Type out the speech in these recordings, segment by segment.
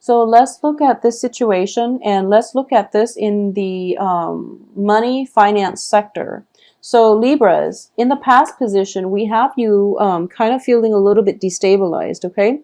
So let's look at this situation, and let's look at this in the money finance sector. So Libras, in the past position, we have you kind of feeling a little bit destabilized, okay?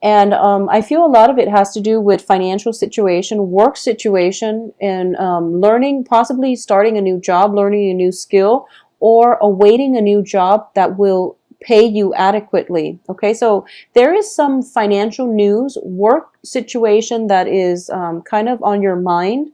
And I feel a lot of it has to do with financial situation, work situation, and learning, possibly starting a new job, learning a new skill, or awaiting a new job that will pay you adequately. Okay, so there is some financial news, work situation that is kind of on your mind,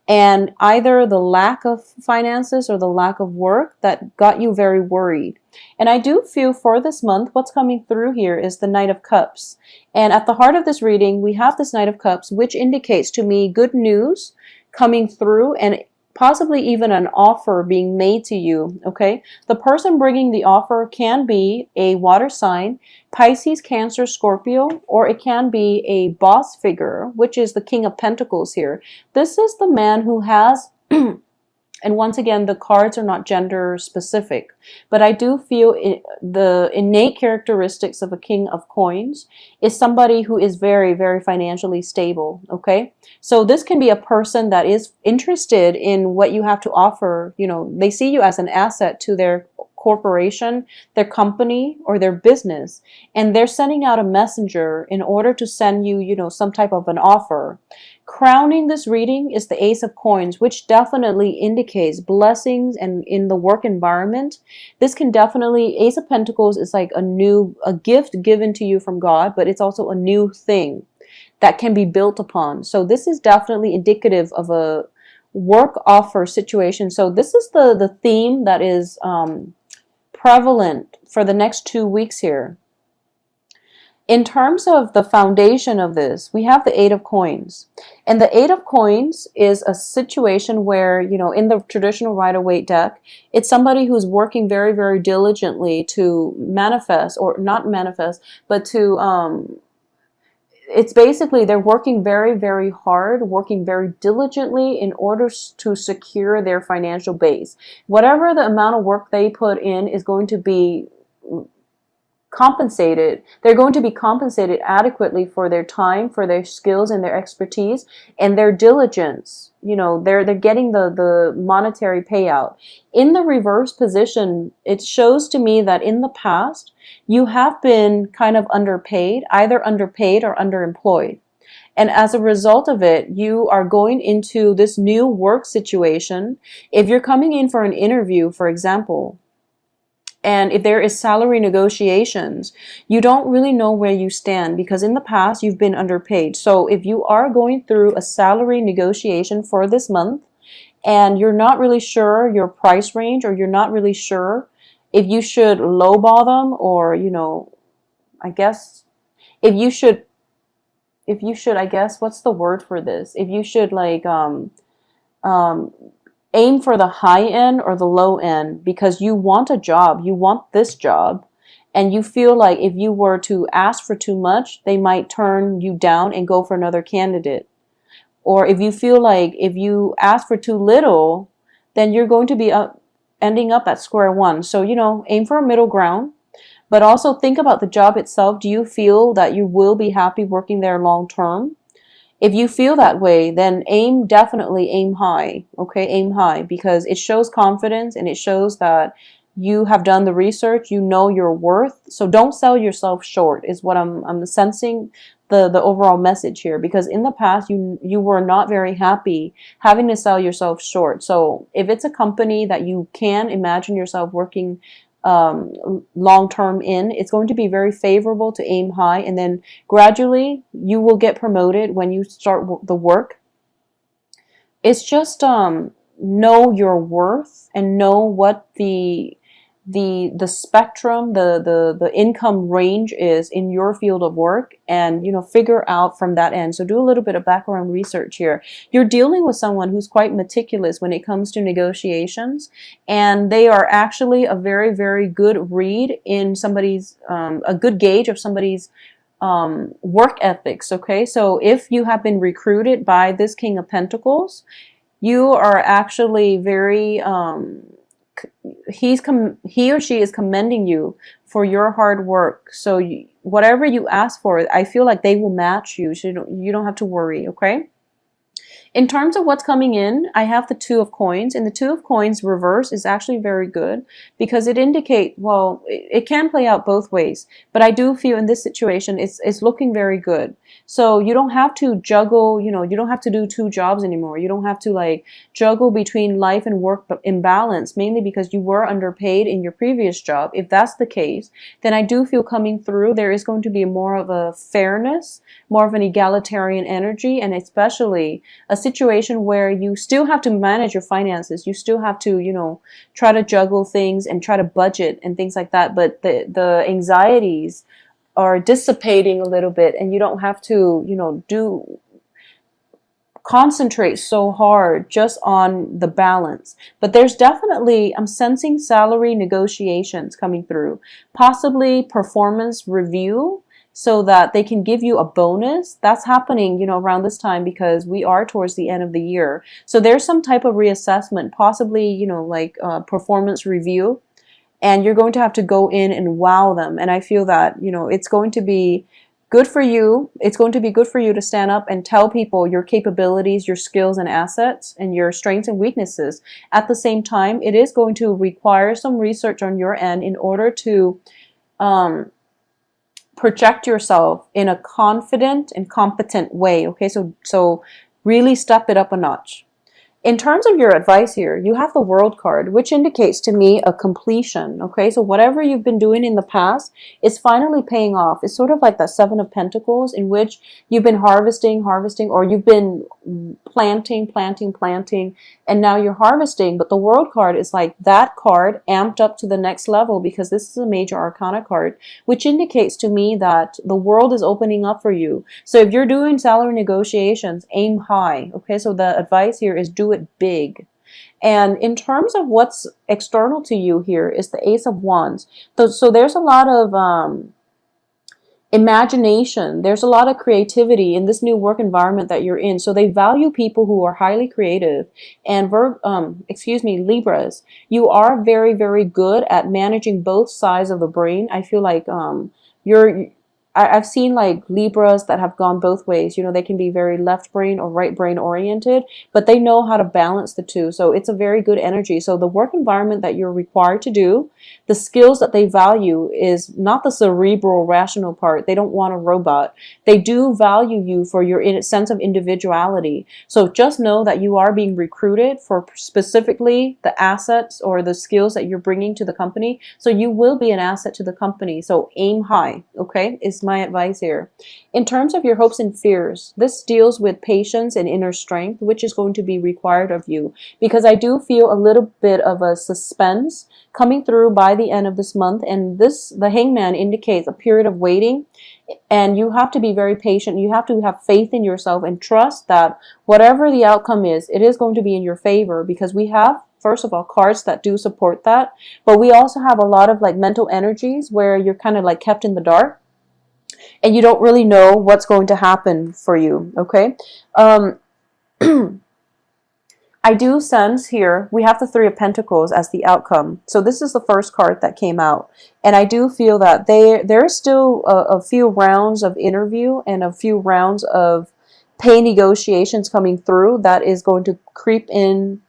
and either the lack of finances or the lack of work that got you very worried. And I do feel for this month, what's coming through here is the Knight of Cups. And at the heart of this reading, we have this Knight of Cups, which indicates to me good news coming through, and possibly even an offer being made to you, okay? The person bringing the offer can be a water sign, Pisces, Cancer, Scorpio, or it can be a boss figure, which is the King of Pentacles here. This is the man who has and once again, the cards are not gender specific, but I do feel the innate characteristics of a King of Coins is somebody who is very, very financially stable, okay? So this can be a person that is interested in what you have to offer. You know, they see you as an asset to their corporation, their company, or their business, and they're sending out a messenger in order to send you, you know, some type of an offer. Crowning this reading is the Ace of Coins, which definitely indicates blessings and in the work environment. This can definitely, Ace of Pentacles is like a gift given to you from God, but it's also a new thing that can be built upon. So this is definitely indicative of a work offer situation. So this is the theme that is prevalent for the next 2 weeks here. In terms of the foundation of this, we have the Eight of Coins. And the Eight of Coins is a situation where, you know, in the traditional Rider-Waite deck, it's somebody who's working very, very diligently to manifest, or not manifest, but to, it's basically they're working very, very hard, working very diligently in order to secure their financial base. Whatever the amount of work they put in is going to be compensated. They're going to be compensated adequately for their time, for their skills and their expertise and their diligence. You know, they're getting the monetary payout. In the reverse position, it shows to me that in the past you have been kind of underpaid, either underpaid or underemployed. And as a result of it, you are going into this new work situation. If you're coming in for an interview, for example, and if there is salary negotiations, you don't really know where you stand because in the past you've been underpaid. So if you are going through a salary negotiation for this month and you're not really sure your price range, or you're not really sure if you should lowball them, or, you know, I guess if you should, I guess, what's the word for this? If you should like aim for the high end or the low end, because you want a job, you want this job, and you feel like if you were to ask for too much, they might turn you down and go for another candidate. Or if you feel like if you ask for too little, then you're going to be ending up at square one. So, you know, aim for a middle ground, but also think about the job itself. Do you feel that you will be happy working there long term? If you feel that way, then definitely aim high, okay? Aim high, because it shows confidence and it shows that you have done the research, you know your worth. So don't sell yourself short is what I'm sensing the overall message here, because in the past you were not very happy having to sell yourself short. So if it's a company that you can imagine yourself working long-term in, it's going to be very favorable to aim high, and then gradually you will get promoted when you start the work. It's just know your worth and know what the spectrum, the income range is in your field of work, and, you know, figure out from that end. So do a little bit of background research here. You're dealing with someone who's quite meticulous when it comes to negotiations, and they are actually a very, very good read in somebody's, a good gauge of somebody's work ethics, okay? So if you have been recruited by this King of Pentacles, you are actually very he or she is commending you for your hard work. So whatever you ask for, I feel like they will match you. So you don't have to worry, okay? In terms of what's coming in, I have the Two of Coins, and the Two of Coins reverse is actually very good because it indicates, well, it can play out both ways, but I do feel in this situation it's looking very good. So you don't have to juggle, you don't have to do two jobs anymore. You don't have to like juggle between life and work imbalance, mainly because you were underpaid in your previous job. If that's the case, then I do feel coming through, there is going to be more of a fairness, more of an egalitarian energy, and especially a situation where you still have to manage your finances. You still have to, try to juggle things and try to budget and things like that. But the anxieties are dissipating a little bit, and you don't have to, concentrate so hard just on the balance. But there's definitely, I'm sensing salary negotiations coming through, possibly performance review, so that they can give you a bonus. That's happening, around this time because we are towards the end of the year. So there's some type of reassessment, possibly, like performance review, and you're going to have to go in and wow them. And I feel that, it's going to be good for you. It's going to be good for you to stand up and tell people your capabilities, your skills and assets, and your strengths and weaknesses. At the same time, it is going to require some research on your end in order to project yourself in a confident and competent way. Okay, so really step it up a notch. In terms of your advice here, you have the World card, which indicates to me a completion. Okay, so whatever you've been doing in the past is finally paying off. It's sort of like the Seven of Pentacles, in which you've been harvesting, or you've been planting, and now you're harvesting. But the World card is like that card amped up to the next level, because this is a major arcana card, which indicates to me that the world is opening up for you. So if you're doing salary negotiations, aim high. Okay, so the advice here is do it big. And in terms of what's external to you here is the Ace of Wands. So there's a lot of imagination. There's a lot of creativity in this new work environment that you're in. So they value people who are highly creative. And Libras, you are very, very good at managing both sides of the brain. I feel like I've seen like Libras that have gone both ways. They can be very left brain or right brain oriented, but they know how to balance the two. So it's a very good energy. So the work environment that you're required to do, the skills that they value is not the cerebral rational part. They don't want a robot. They do value you for your sense of individuality. So just know that you are being recruited for specifically the assets or the skills that you're bringing to the company. So you will be an asset to the company. So aim high, okay? Is my advice here. In terms of your hopes and fears, this deals with patience and inner strength, which is going to be required of you, because I do feel a little bit of a suspense coming through by the end of this month. And the Hangman indicates a period of waiting, and you have to be very patient. You have to have faith in yourself and trust that whatever the outcome is, it is going to be in your favor, because we have, first of all, cards that do support that, but we also have a lot of like mental energies where you're kind of like kept in the dark and you don't really know what's going to happen for you, okay? I do sense here, we have the Three of Pentacles as the outcome. So this is the first card that came out. And I do feel that there is still a few rounds of interview and a few rounds of pay negotiations coming through that is going to creep in,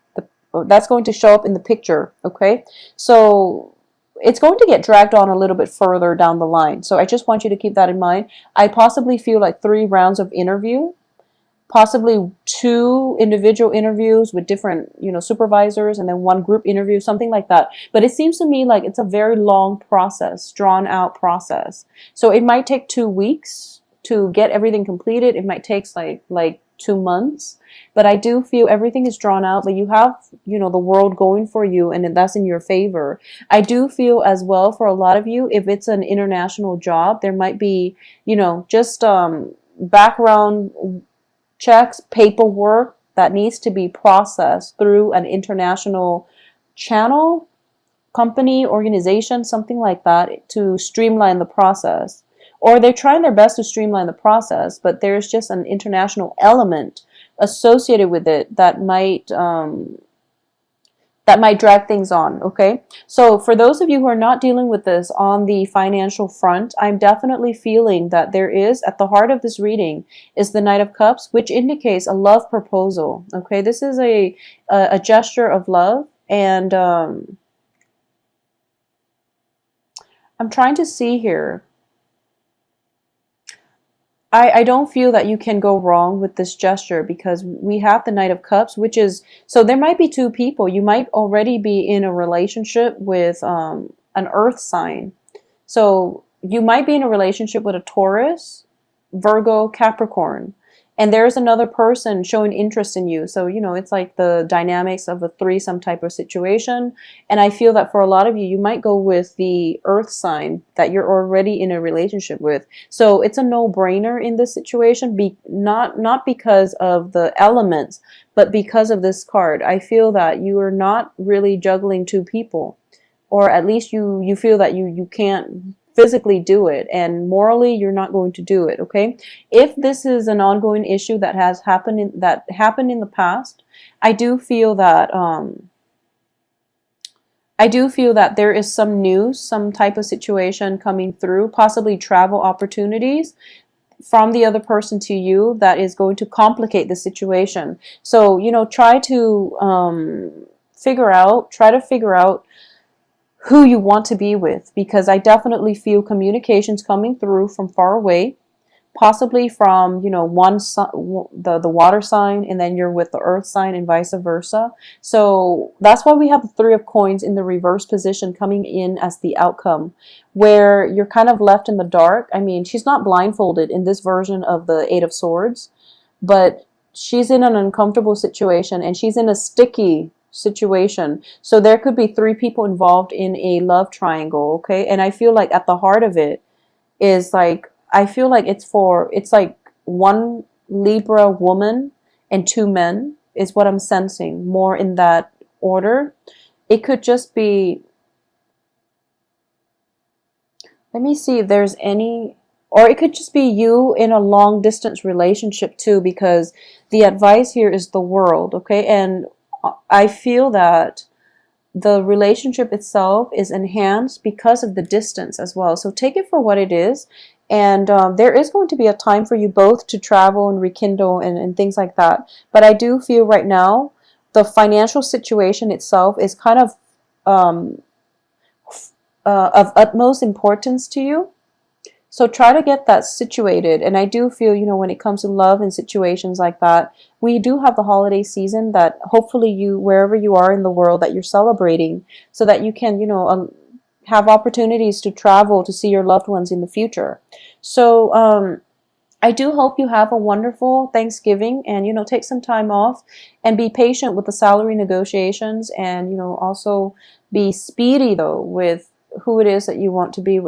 that's going to show up in the picture, okay? So it's going to get dragged on a little bit further down the line. So I just want you to keep that in mind. I possibly feel like 3 rounds of interview, possibly 2 individual interviews with different, supervisors, and then 1 group interview, something like that. But it seems to me like it's a very long process, drawn out process. So it might take 2 weeks to get everything completed. It might take like 2 months. But I do feel everything is drawn out, but you have, the world going for you, and that's in your favor. I do feel as well for a lot of you, if it's an international job, there might be, just background checks, paperwork that needs to be processed through an international channel, company, organization, something like that, to streamline the process. Or they're trying their best to streamline the process, but there's just an international element associated with it that might that might drag things on, okay? So for those of you who are not dealing with this on the financial front, I'm definitely feeling that there is, at the heart of this reading, is the Knight of Cups, which indicates a love proposal, okay? This is a gesture of love, and I'm trying to see here. I don't feel that you can go wrong with this gesture because we have the Knight of Cups, which is, so there might be two people. You might already be in a relationship with an earth sign. So you might be in a relationship with a Taurus, Virgo, Capricorn, and there's another person showing interest in you. So, you know, it's like the dynamics of a threesome type of situation. And I feel that for a lot of you, you might go with the earth sign that you're already in a relationship with. So it's a no-brainer in this situation, not because of the elements, but because of this card. I feel that you are not really juggling two people, or at least you feel that you can't physically do it, and morally you're not going to do it, okay? If this is an ongoing issue that has happened in the past, I do feel that there is some news, some type of situation coming through, possibly travel opportunities from the other person to you that is going to complicate the situation. So, you know, try to figure out who you want to be with, because I definitely feel communications coming through from far away, possibly from, you know, the water sign, and then you're with the earth sign and vice versa. So that's why we have the Three of Coins in the reverse position coming in as the outcome, where you're kind of left in the dark. I mean, she's not blindfolded in this version of the Eight of Swords, but she's in an uncomfortable situation, and she's in a sticky situation. So there could be three people involved in a love triangle, okay? And I feel like at the heart of it is like, I feel like it's like one Libra woman and two men is what I'm sensing, more in that order. It could just be, let me see if there's any, or it could just be you in a long distance relationship too, because the advice here is the World, okay? And I feel that the relationship itself is enhanced because of the distance as well. So take it for what it is. And there is going to be a time for you both to travel and rekindle and things like that. But I do feel right now the financial situation itself is kind of utmost importance to you. So try to get that situated. And I do feel, you know, when it comes to love and situations like that, we do have the holiday season that hopefully you, wherever you are in the world, that you're celebrating, so that you can, you know, have opportunities to travel to see your loved ones in the future. So I do hope you have a wonderful Thanksgiving, and, you know, take some time off and be patient with the salary negotiations, and, you know, also be speedy though with who it is that you want to be with.